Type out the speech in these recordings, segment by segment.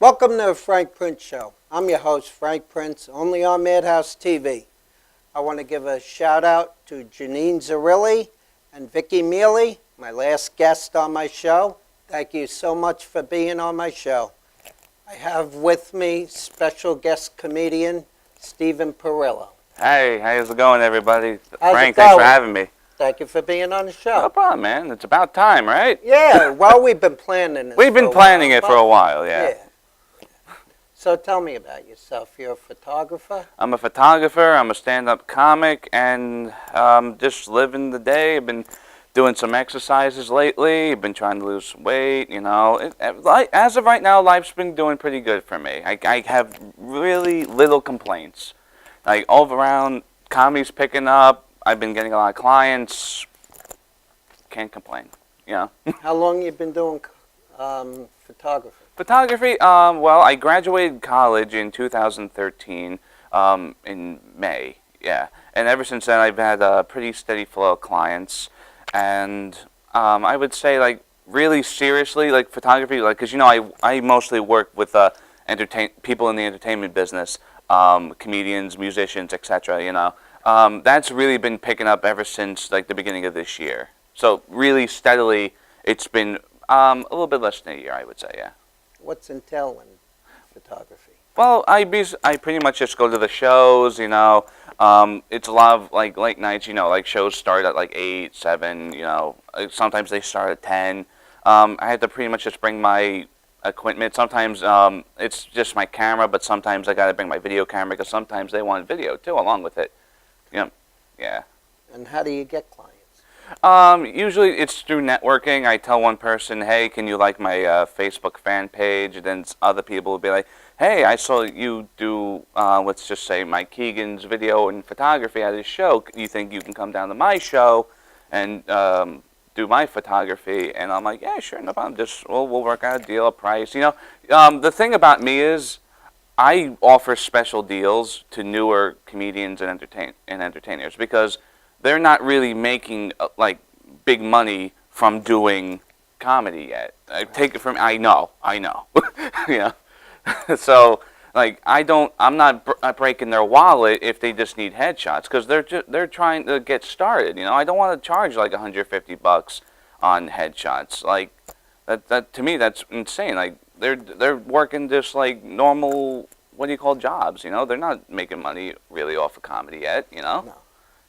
Welcome to the Frank Prince Show. I'm your host, Frank Prince, only on Madhouse TV. I want to give a shout out to Janine Zarilli and Vicki Mealy, my last guest on my show. Thank you so much for being on my show. I have with me special guest comedian Stephen Parrillo. Hey, how's it going, everybody? How's Frank, it thanks for going? having me. Thank you for being on the show. No problem, man. It's about time, right? Yeah, well, we've been planning this. We've been planning it for a while, yeah. So tell me about yourself. You're a photographer? I'm a photographer, I'm a stand-up comic, and just living the day. I've been doing some exercises lately. I've been trying to lose weight, you know. As of right now, life's been doing pretty good for me. I have really little complaints. Like, all around, comedy's picking up. I've been getting a lot of clients. Can't complain, you know. How long you been doing photography? Photography, well, I graduated college in 2013, in May, yeah. And ever since then, I've had a pretty steady flow of clients. And I would say, like, really seriously, like, photography, like, because, you know, I mostly work with people in the entertainment business, comedians, musicians, etc., you know. That's really been picking up ever since, like, the beginning of this year. So, really steadily, it's been a little bit less than a year, I would say, yeah. What's entailed in photography? Well, I pretty much just go to the shows, you know. It's a lot of, like, late nights, you know, like, shows start at, like, 8, 7, you know. Sometimes they start at 10. I had to pretty much just bring my equipment. Sometimes it's just my camera, but sometimes I got to bring my video camera because sometimes they want video, too, along with it. You know, yeah. And how do you get clients? Usually it's through networking. I tell one person, hey, can you like my Facebook fan page? And then other people will be like, hey, I saw you do, let's just say, Mike Keegan's video and photography at his show. You think you can come down to my show and do my photography? And I'm like, yeah, sure, no problem. Just we'll work out a deal, a price. You know, the thing about me is I offer special deals to newer comedians and entertainers because they're not really making, like, big money from doing comedy yet. I take it from, I know. You know? So, like, I'm not breaking their wallet if they just need headshots, because they're trying to get started, you know? I don't want to charge, like, $150 on headshots. Like, that to me, that's insane. Like, they're working just, like, normal, what do you call, jobs, you know? They're not making money really off of comedy yet, you know? No.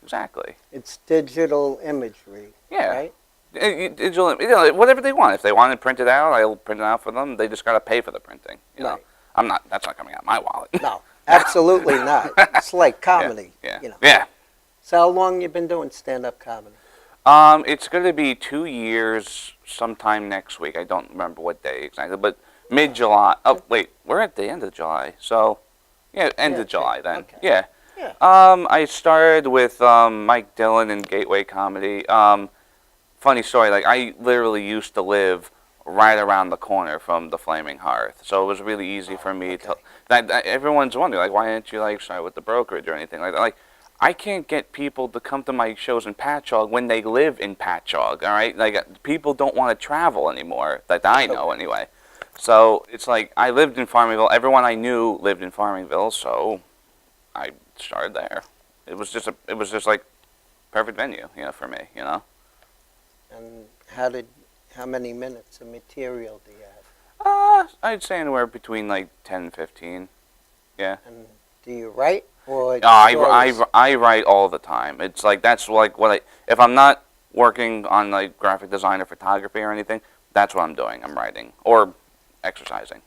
Exactly. It's digital imagery, yeah. Right? Digital, you know, whatever they want. If they want it printed out, I'll print it out for them. They just got to pay for the printing. You know, that's not coming out of my wallet. No, absolutely not. It's like comedy. Yeah. You know. Yeah. So how long you been doing stand-up comedy? It's going to be 2 years sometime next week. I don't remember what day exactly, but mid-July. Oh, wait, we're at the end of July. So, yeah, end of July then. Okay. Yeah. Yeah. I started with Mike Dillon in Gateway Comedy. Funny story, like, I literally used to live right around the corner from the Flaming Hearth, so it was really easy for me to. That everyone's wondering, like, why didn't you, like, start with the brokerage or anything like that? Like, I can't get people to come to my shows in Patchogue when they live in Patchogue. All right, like, people don't want to travel anymore, that I know anyway. So it's like I lived in Farmingville. Everyone I knew lived in Farmingville, so I started there. It was just like perfect venue, you know, for me, you know. And how many minutes of material do you have? I'd say anywhere between like 10 and 15. Yeah. And do you write or? I write all the time. It's like that's like if I'm not working on like graphic design or photography or anything, that's what I'm doing. I'm writing or exercising.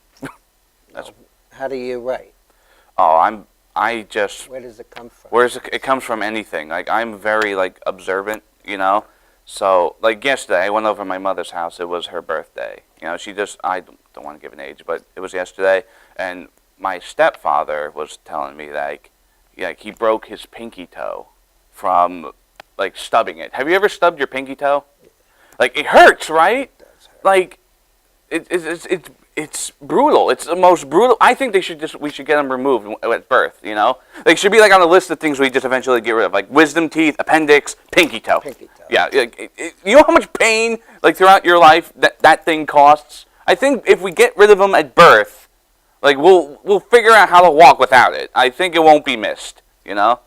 How do you write? Oh, Where does it come from? It comes from anything. Like, I'm very, like, observant, you know? So, like, yesterday, I went over to my mother's house. It was her birthday. You know, I don't want to give an age, but it was yesterday. And my stepfather was telling me, like, he broke his pinky toe from, like, stubbing it. Have you ever stubbed your pinky toe? Like, it hurts, right? It does hurt. Like, it's brutal. It's the most brutal. I think we should get them removed at birth, you know? They should be like on a list of things we just eventually get rid of, like wisdom teeth, appendix, pinky toe. Pinky toe. Yeah, you know how much pain, like, throughout your life that thing costs? I think if we get rid of them at birth, Like we'll figure out how to walk without it. I think it won't be missed. You know,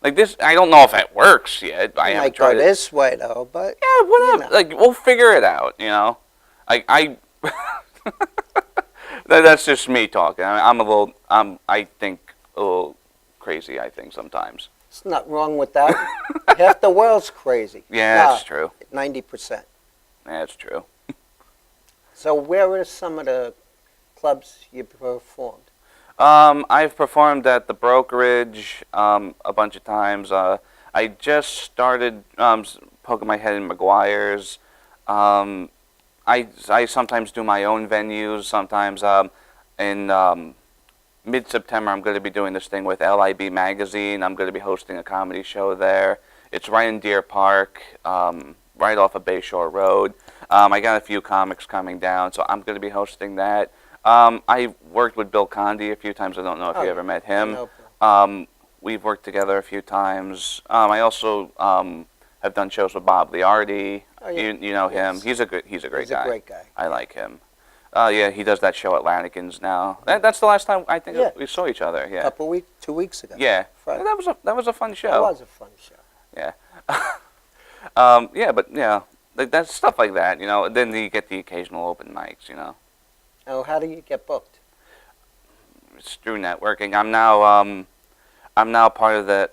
like this. I don't know if it works yet. I It haven't might go tried it. this way though, but Yeah, whatever. know. Like we'll figure it out. You know, I that's just me talking. I'm a little. I think a little crazy. I think sometimes. it's not wrong with that. Half the world's crazy. Yeah, that's true. 90%. Yeah, that's true. So where are some of the clubs you performed? I've performed at the Brokerage a bunch of times. I just started poking my head in McGuire's. I sometimes do my own venues. Sometimes in mid-September I'm going to be doing this thing with LIB Magazine. I'm going to be hosting a comedy show there. It's right in Deer Park, right off of Bayshore Road. I got a few comics coming down, so I'm going to be hosting that. I worked with Bill Conde a few times. I don't know if you ever met him. We've worked together a few times. I also have done shows with Bob Liardi. Oh, yeah. You know him. Yes. He's a great guy. He's a great guy. I like him. Yeah, he does that show at Lanigan's now. That's the last time I think Yeah. we saw each other. Yeah. 2 weeks ago. Yeah. Friday. That was a fun show. It was a fun show. Yeah. Yeah, but yeah, like that's stuff like that, you know. Then you get the occasional open mics, you know. Now, how do you get booked? It's through networking. I'm now part of the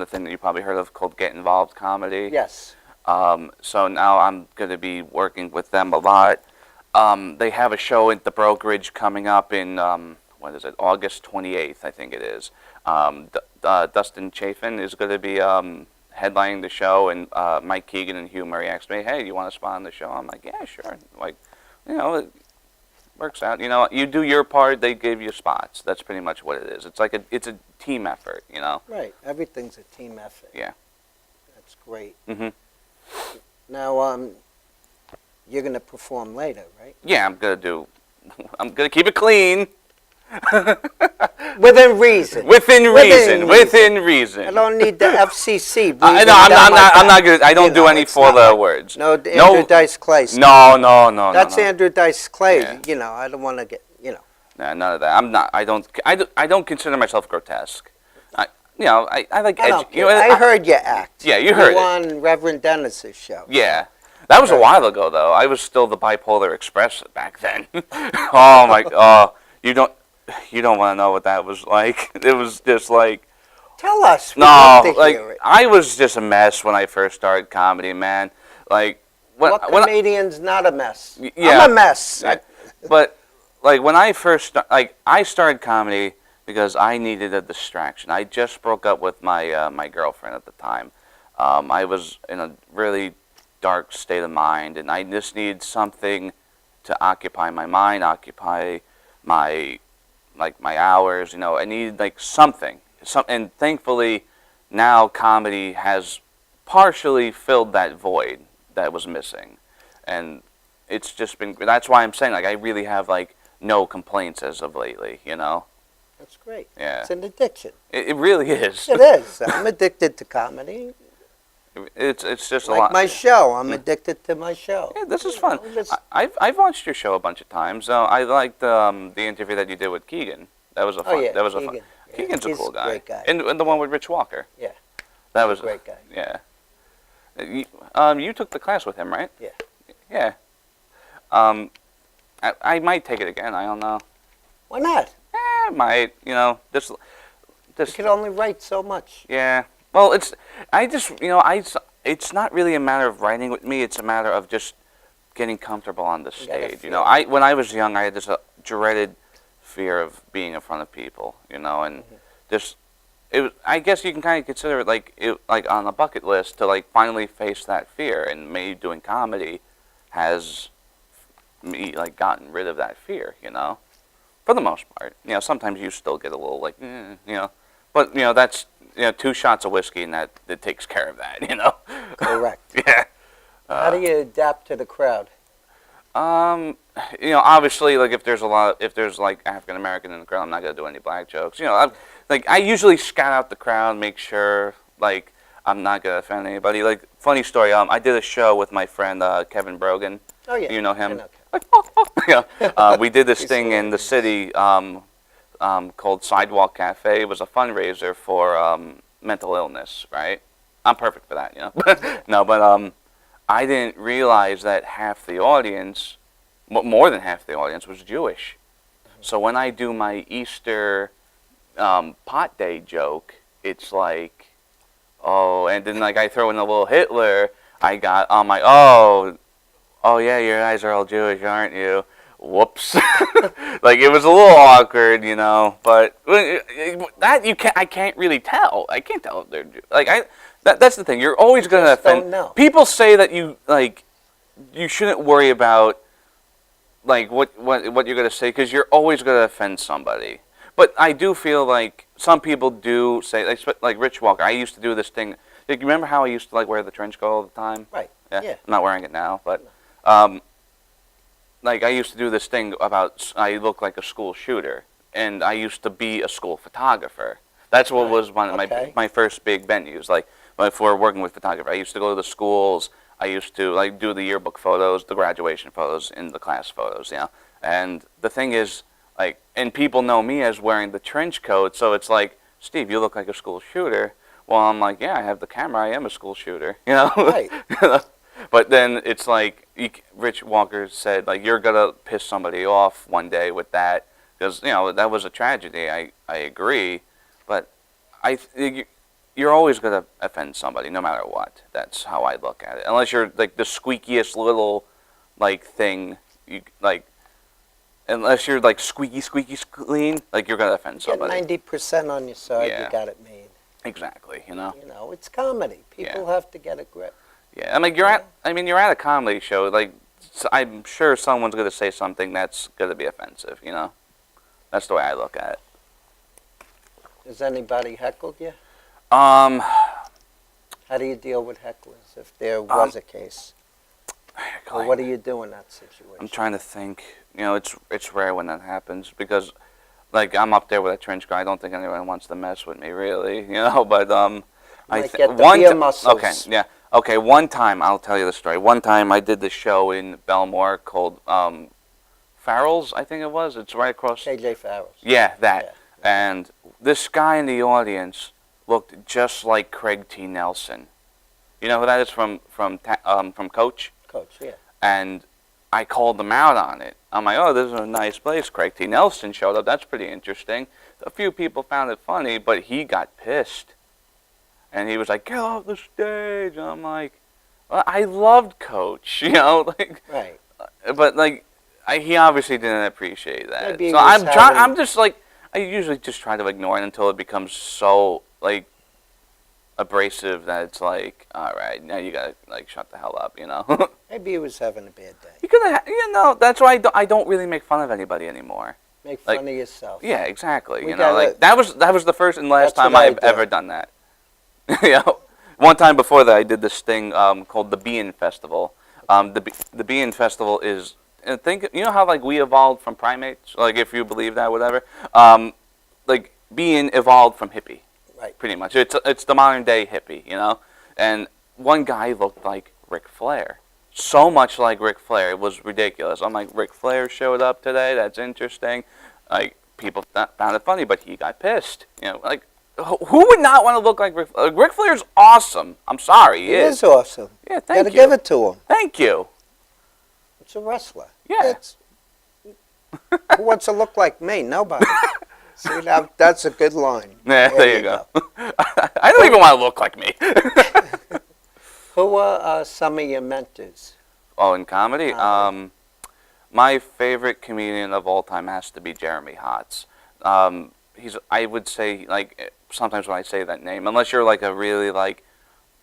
thing that you probably heard of called Get Involved Comedy. Yes. So now I'm going to be working with them a lot. They have a show at the Brokerage coming up in what is it? August 28th, I think it is. Dustin Chafin is going to be headlining the show, and Mike Keegan and Hugh Murray asked me, "Hey, you want to spot on the show?" I'm like, "Yeah, sure." Like, you know, it works out. You know, you do your part, they give you spots. That's pretty much what it is. It's like it's a team effort, you know. Right. Everything's a team effort. Yeah. That's great. Mhm. Now, you're going to perform later, right? Yeah, I'm gonna keep it clean. Within reason. Within reason. I don't need the FCC. No, I'm not good. I don't do any four-letter words. No, Andrew Dice Clay. No. That's no. Andrew Dice Clay. Yeah. You know, I don't want to get, you know. Nah, none of that. I'm not. I don't consider myself grotesque. I like I heard you act. Yeah, you heard it. on Reverend Dennis's show. Yeah. That was a while ago, though. I was still the Bipolar Express back then. Oh my! You don't want to know what that was like. It was just like. Tell us. We'd No, love to like hear it. I was just a mess when I first started comedy, man. Like What comedian's not a mess? Yeah. I'm a mess. But like when I first I started comedy because I needed a distraction. I just broke up with my my girlfriend at the time. I was in a really dark state of mind, and I just needed something to occupy my mind, occupy my my hours. You know, I needed like something. And thankfully, now comedy has partially filled that void that was missing, and it's just been. That's why I'm saying like I really have like no complaints as of lately. You know. That's great. Yeah. It's an addiction. It really is. It is. I'm addicted to comedy. It's just a Like lot. my show. I'm addicted to my show. Yeah, this is fun. You know, just- I've watched your show a bunch of times. I liked the interview that you did with Keegan. That was a fun. yeah, that was a Keegan. fun. Yeah, Keegan's a he's cool a guy. great guy. And the one with Rich Walker. Yeah. That was a great guy. Yeah. You took the class with him, right? Yeah. Yeah. I might take it again. I don't know. Why not? I might. You know, this. You can only write so much. Yeah. Well, it's not really a matter of writing with me. It's a matter of just getting comfortable on the You gotta stage. You feel know, it. when I was young, I had this dreaded fear of being in front of people. You know, and just I guess you can kind of consider it like on a bucket list to like finally face that fear. And me doing comedy has me like gotten rid of that fear. You know, for the most part. You know, sometimes you still get a little like you know, but you know that's. 2 shots of whiskey and that takes care of that, you know. Correct. Yeah. How do you adapt to the crowd? Obviously, like if there's like African American in the crowd, I'm not gonna do any black jokes. You know, I usually scout out the crowd, make sure like I'm not gonna offend anybody. Like funny story, I did a show with my friend Kevin Brogan. Oh yeah. You know him. I know Kevin. Like, we did this thing in the city. called Sidewalk Cafe. It was a fundraiser for mental illness, right? I'm perfect for that, you know. No, but I didn't realize that half the audience, more than half the audience, was Jewish. So when I do my Easter pot day joke, it's like, oh, and then like I throw in a little Hitler, I got on my, oh yeah, you guys are all Jewish, aren't you? Whoops. Like it was a little awkward, you know, but that I can't really tell. I can't tell if they're like that's the thing. You're always going to offend. Don't know. People say that you shouldn't worry about like what you're going to say because you're always going to offend somebody. But I do feel like some people do say like Rich Walker. I used to do this thing. Like, you remember how I used to like wear the trench coat all the time? Right. Yeah. Yeah. I'm not wearing it now, but like I used to do this thing about I look like a school shooter, and I used to be a school photographer. That's what was one of my first big venues. Like before working with photography, I used to go to the schools. I used to like do the yearbook photos, the graduation photos, and the class photos. You know, and the thing is, like, and people know me as wearing the trench coat, so it's like, Steve, you look like a school shooter. Well, I'm like, yeah, I have the camera. I am a school shooter. You know, Right. But then it's like Rich Walker said, like, you're gonna piss somebody off one day with that because you know that was a tragedy. I agree, but you're always gonna offend somebody no matter what. That's how I look at it. Unless you're like the squeakiest little like thing, unless you're like squeaky clean, like you're gonna offend Get somebody. 90% on your side, Yeah. you got it made. Exactly, you know. You know, it's comedy. People have to get a grip. Yeah, I mean you're at a comedy show. Like I'm sure someone's gonna say something that's gonna be offensive. You know, that's the way I look at it. Has anybody heckled you? Um, How do you deal with hecklers if there was a case? Or what do you do in that situation? I'm trying to think. You know, it's rare when that happens because, like, I'm up there with a trench coat. I don't think anyone wants to mess with me, really. You know, but I might get the beer muscles. Okay, yeah, okay. One time, I'll tell you the story. One time, I did this show in Belmore called Farrell's, I think it was. It's right across. KJ Farrell's. Yeah, that. Yeah. And this guy in the audience looked just like Craig T. Nelson. You know who that is from Coach? Coach, yeah. And I called them out on it. I'm like, oh, this is a nice place. Craig T. Nelson showed up. That's pretty interesting. A few people found it funny, but he got pissed. And he was like, get off the stage. And I'm like, well, I loved Coach, you know, like, Right. but like, he obviously didn't appreciate that. Maybe he So was I'm just like, I usually just try to ignore it until it becomes so like abrasive that it's like, all right, now you gotta like shut the hell up, you know. Maybe he was having a bad day. You know, that's why I don't really make fun of anybody anymore. Make Like, fun of yourself. Yeah, exactly. We You know, like that was the first and last That's time what I I've do. ever done that. You know, one time before that I did this thing called the Bean Festival. The Bean Festival is you know how like we evolved from primates, like if you believe that, whatever. Like being evolved from hippie. Right. Pretty much, it's the modern day hippie, you know. And one guy looked like Ric Flair, so much like Ric Flair, it was ridiculous. I'm like, Ric Flair showed up today. That's interesting. Like people found it funny, but he got pissed. You know, like who would not want to look like Ric Flair? Like, Ric Flair's awesome. I'm sorry, He is awesome. Yeah, thank you. Gotta give it to him. Thank you. It's a wrestler. Yeah. Who wants to look like me? Nobody. See, that's a good line. Yeah, there you go. I don't even want to look like me. Who are some of your mentors? Oh, in comedy? My favorite comedian of all time has to be Jeremy Hotz. I would say, like, sometimes when I say that name, unless you're like a really like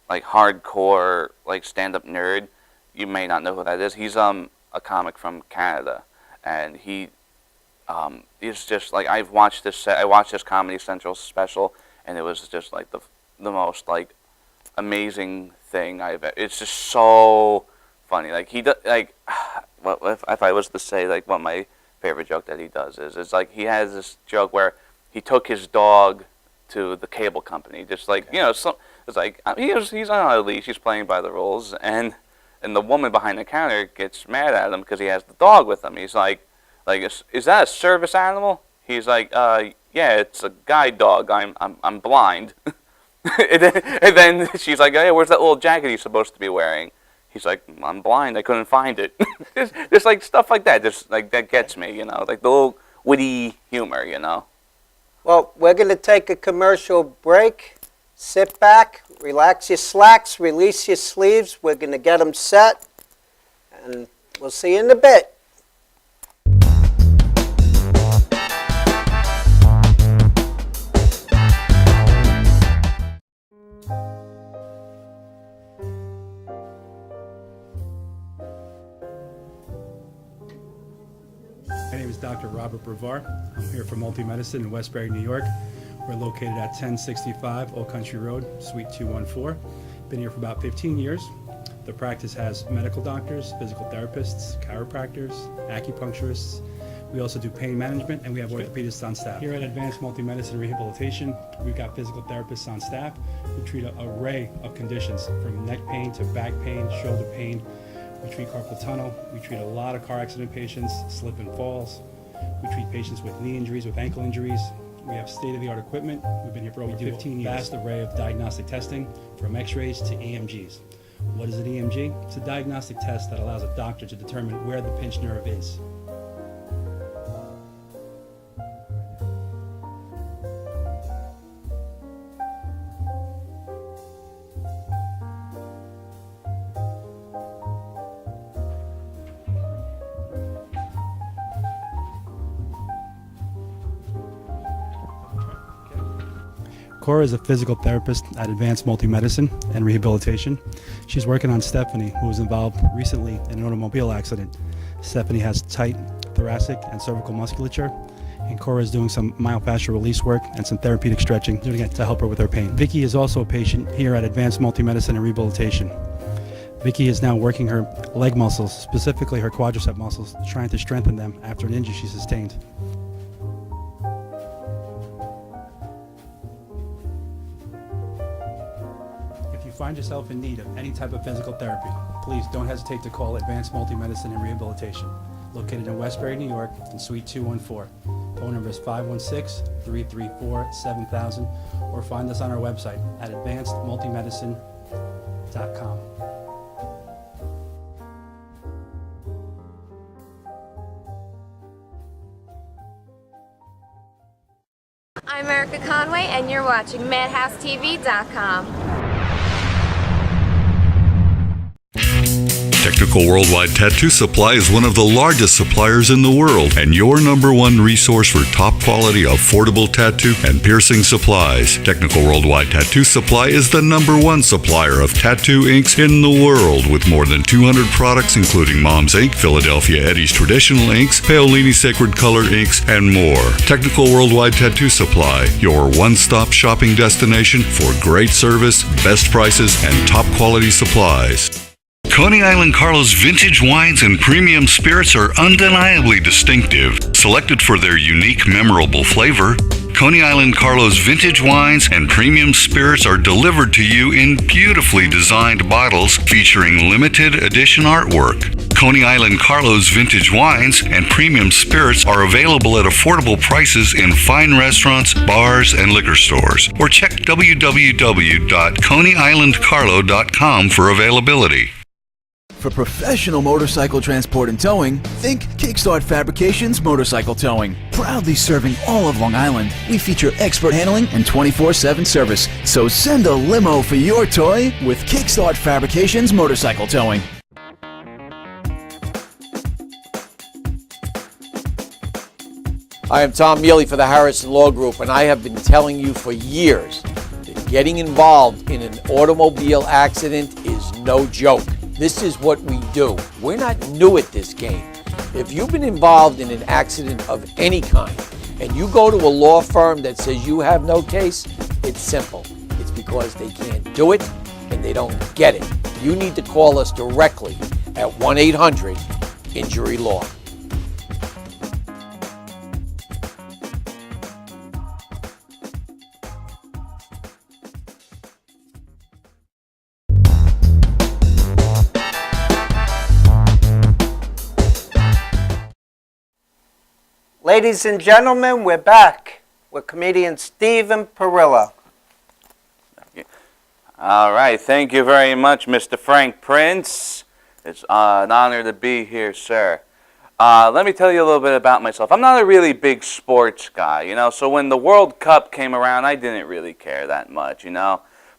hardcore like stand-up nerd, you may not know who that is. He's a comic from Canada, and he's just like I watched this Comedy Central special, and it was just like the most like amazing thing it's just so funny. Like he does, like, what if I was to say like what my favorite joke that he does is, it's like he has this joke where he took his dog to the cable company, just like, you know, it's like he's on a leash, he's playing by the rules, and the woman behind the counter gets mad at him because he has the dog with him. He's like, is that a service animal? He's like, yeah, it's a guide dog. I'm blind. and then she's like, hey, where's that little jacket he's supposed to be wearing? He's like, I'm blind. I couldn't find it. Just like stuff like that. Just like that gets me, you know, like the little witty humor, you know. Well, we're going to take a commercial break. Sit back, relax your slacks, release your sleeves. We're going to get them set, and we'll see you in a bit. My name is Dr. Robert Brevard. I'm here for Multi-Medicine in Westbury, New York. We're located at 1065 Old Country Road, Suite 214. Been here for about 15 years. The practice has medical doctors, physical therapists, chiropractors, acupuncturists. We also do pain management, and we have orthopedists on staff. Here at Advanced Multi-Medicine and Rehabilitation, we've got physical therapists on staff who treat an array of conditions, from neck pain to back pain, shoulder pain. We treat carpal tunnel. We treat a lot of car accident patients, slip and falls. We treat patients with knee injuries, with ankle injuries. We have state-of-the-art equipment. We've been here for over 15 years. Vast array of diagnostic testing, from x-rays to EMGs. What is an EMG? It's a diagnostic test that allows a doctor to determine where the pinched nerve is. Cora is a physical therapist at Advanced Multi-Medicine and Rehabilitation. She's working on Stephanie, who was involved recently in an automobile accident. Stephanie has tight thoracic and cervical musculature, and Cora is doing some myofascial release work and some therapeutic stretching, doing it to help her with her pain. Vicky is also a patient here at Advanced Multi-Medicine and Rehabilitation. Vicky is now working her leg muscles, specifically her quadricep muscles, trying to strengthen them after an injury she sustained. If you find yourself in need of any type of physical therapy, please don't hesitate to call Advanced Multi-Medicine and Rehabilitation, located in Westbury, New York, in Suite 214. Phone number is 516-334-7000, or find us on our website at advancedmultimedicine.com. I'm Erica Conway, and you're watching MadhouseTV.com. Technical Worldwide Tattoo Supply is one of the largest suppliers in the world and your #1 resource for top quality, affordable tattoo and piercing supplies. Technical Worldwide Tattoo Supply is the #1 supplier of tattoo inks in the world, with more than 200 products including Mom's Ink, Philadelphia Eddie's Traditional Inks, Paolini Sacred Color Inks, and more. Technical Worldwide Tattoo Supply, your one-stop shopping destination for great service, best prices, and top quality supplies. Coney Island Carlos vintage wines and premium spirits are undeniably distinctive, selected for their unique, memorable flavor. Coney Island Carlos vintage wines and premium spirits are delivered to you in beautifully designed bottles featuring limited edition artwork. Coney Island Carlos vintage wines and premium spirits are available at affordable prices in fine restaurants, bars, and liquor stores. Or check www.coneyislandcarlo.com for availability. For professional motorcycle transport and towing, think Kickstart Fabrications Motorcycle Towing. Proudly serving all of Long Island, we feature expert handling and 24/7 service. So send a limo for your toy with Kickstart Fabrications Motorcycle Towing. I am Tom Mealy for the Harrison Law Group, and I have been telling you for years that getting involved in an automobile accident is no joke. This is what we do. We're not new at this game. If you've been involved in an accident of any kind and you go to a law firm that says you have no case, it's simple. It's because they can't do it and they don't get it. You need to call us directly at 1-800-INJURY-LAW. Ladies and gentlemen, we're back with comedian Stephen Parrillo. All right, thank you very much, Mr. Frank Prince. It's an honor to be here, sir. Let me tell you a little bit about myself. I'm not a really big sports guy, so when the World Cup came around, I didn't really care that much,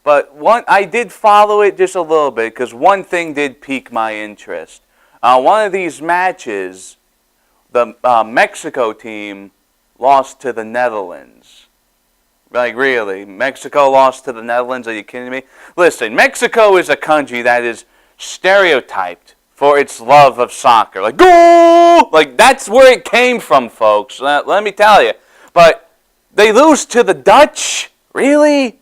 But I did follow it just a little bit because one thing did pique my interest. One of these matches, the Mexico team lost to the Netherlands. Like, really? Mexico lost to the Netherlands? Are you kidding me? Listen, Mexico is a country that is stereotyped for its love of soccer. Like, go! Like, that's where it came from, folks. Let me tell you. But they lose to the Dutch? Really?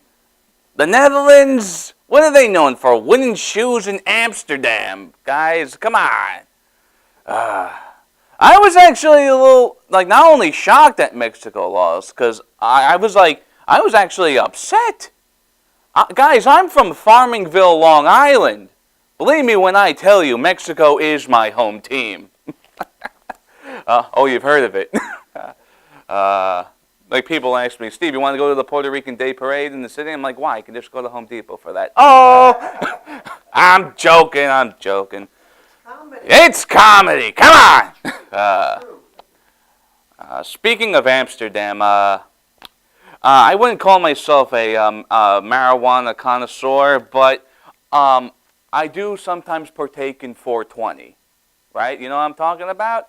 The Netherlands? What are they known for? Winning shoes in Amsterdam. Guys, come on. I was actually a little, not only shocked that Mexico lost, because I was actually upset. Guys, I'm from Farmingville, Long Island. Believe me when I tell you, Mexico is my home team. Oh, you've heard of it. People ask me, Steve, you want to go to the Puerto Rican Day Parade in the city? I'm like, why? I can just go to Home Depot for that. Oh! I'm joking. It's comedy. Come on! Speaking of Amsterdam, I wouldn't call myself a marijuana connoisseur, but I do sometimes partake in 420. Right? You know what I'm talking about?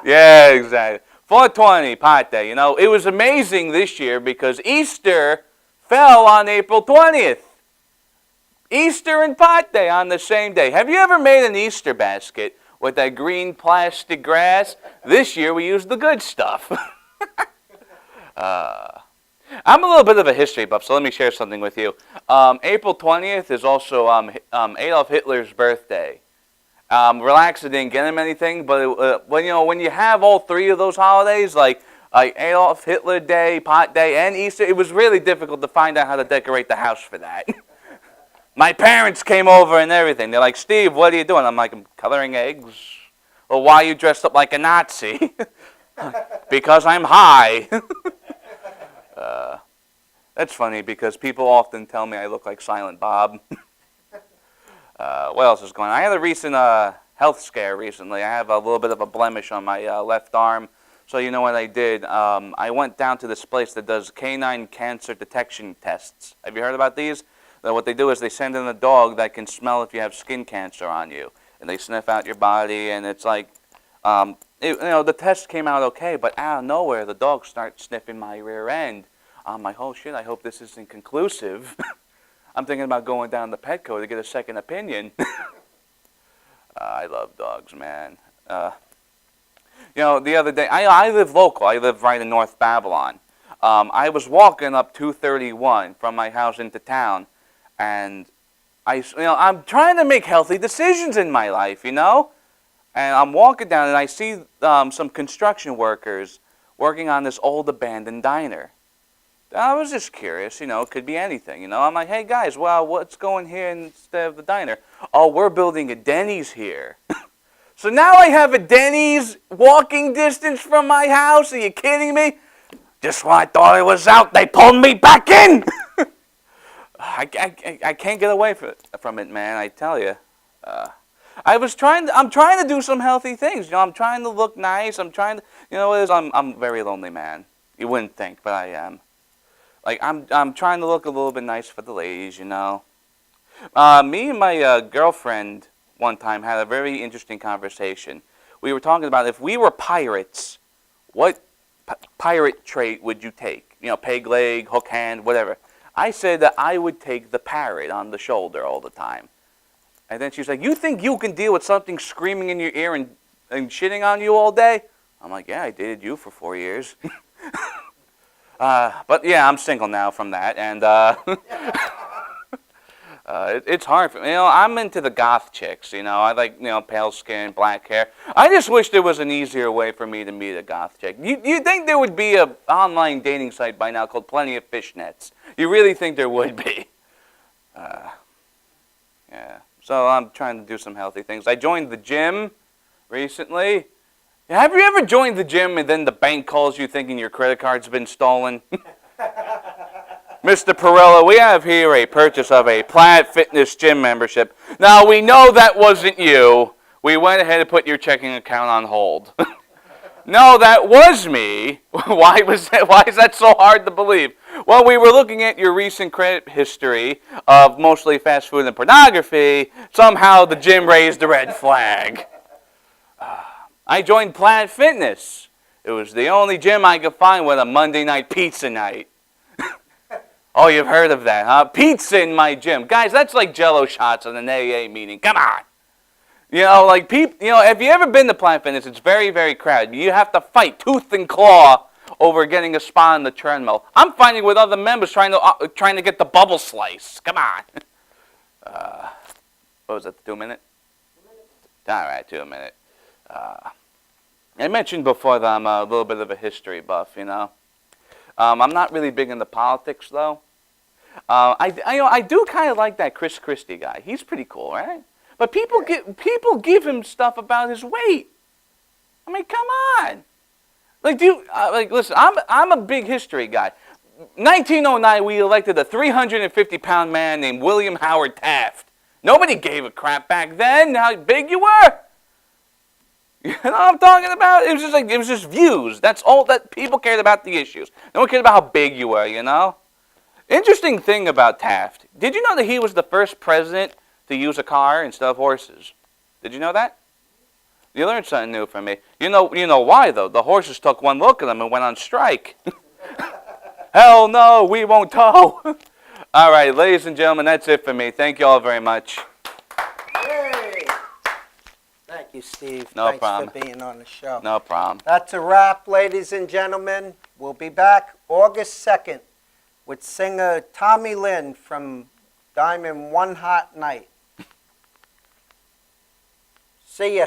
Yeah, exactly. 420, pot day. It was amazing this year because Easter fell on April 20th. Easter and pot day on the same day. Have you ever made an Easter basket with that green plastic grass? This year we used the good stuff. I'm a little bit of a history buff, so let me share something with you. April 20th is also Adolf Hitler's birthday. Relax, I didn't get him anything, but when you have all three of those holidays, like Adolf Hitler Day, Pot Day, and Easter, it was really difficult to find out how to decorate the house for that. My parents came over and everything. They're like, Steve, what are you doing? I'm like, I'm coloring eggs. Well, why are you dressed up like a Nazi? Because I'm high. That's funny because people often tell me I look like Silent Bob. What else is going on? I had a recent health scare recently. I have a little bit of a blemish on my left arm. So you know what I did? I went down to this place that does canine cancer detection tests. Have you heard about these? What they do is they send in a dog that can smell if you have skin cancer on you. And they sniff out your body, and it's like, the test came out okay, but out of nowhere, the dog starts sniffing my rear end. I'm like, oh shit, I hope this isn't conclusive. I'm thinking about going down to Petco to get a second opinion. I love dogs, man. The other day, I live local. I live right in North Babylon. I was walking up 231 from my house into town, and I'm trying to make healthy decisions in my life, And I'm walking down, and I see some construction workers working on this old abandoned diner. I was just curious, it could be anything, I'm like, hey guys, well, what's going here instead of the diner? Oh, we're building a Denny's here. So now I have a Denny's walking distance from my house? Are you kidding me? Just when I thought I was out, they pulled me back in. I can't get away from it, man, I tell you. I'm trying to do some healthy things, I'm trying to look nice, I'm trying to, what it is, I'm a very lonely man. You wouldn't think, but I am. I'm trying to look a little bit nice for the ladies, Me and my girlfriend one time had a very interesting conversation. We were talking about if we were pirates, what pirate trait would you take? Peg leg, hook hand, whatever. I said that I would take the parrot on the shoulder all the time. And then she's like, you think you can deal with something screaming in your ear and shitting on you all day? I'm like, yeah, I dated you for 4 years. But yeah, I'm single now from that, and it's hard for me. I'm into the goth chicks. I like pale skin, black hair. I just wish there was an easier way for me to meet a goth chick. You think there would be an online dating site by now called Plenty of Fishnets? You really think there would be? Yeah. So I'm trying to do some healthy things. I joined the gym recently. Have you ever joined the gym and then the bank calls you thinking your credit card's been stolen? Mr. Parrillo, we have here a purchase of a Planet Fitness gym membership. Now, we know that wasn't you. We went ahead and put your checking account on hold. No, that was me. Why is that so hard to believe? Well, we were looking at your recent credit history of mostly fast food and pornography. Somehow the gym raised the red flag. I joined Planet Fitness. It was the only gym I could find with a Monday night pizza night. Oh, you've heard of that, huh? Pizza in my gym. Guys, that's like Jello shots at an AA meeting. Come on. You know, like have you ever been to Planet Fitness? It's very, very crowded. You have to fight tooth and claw over getting a spot on the treadmill. I'm fighting with other members trying to get the bubble slice. Come on. What was that, 2 minutes? All right, 2 minutes. I mentioned before that I'm a little bit of a history buff, you know. I'm not really big into politics, though. I do kind of like that Chris Christie guy. He's pretty cool, right? But people give him stuff about his weight. I mean, come on. Listen, I'm a big history guy. 1909, we elected a 350-pound man named William Howard Taft. Nobody gave a crap back then how big you were. You know what I'm talking about? It was just views. That's all that people cared about, the issues. No one cared about how big you were, you know? Interesting thing about Taft. Did you know that he was the first president to use a car instead of horses? Did you know that? You learned something new from me. You know why, though? The horses took one look at him and went on strike. Hell no, we won't tow. All right, ladies and gentlemen, that's it for me. Thank you all very much. Yay! Thank you, Steve. No Thanks problem. for being on the show. No problem. That's a wrap, ladies and gentlemen. We'll be back August 2nd with singer Tommy Lynn from Diamond One Hot Night. See ya.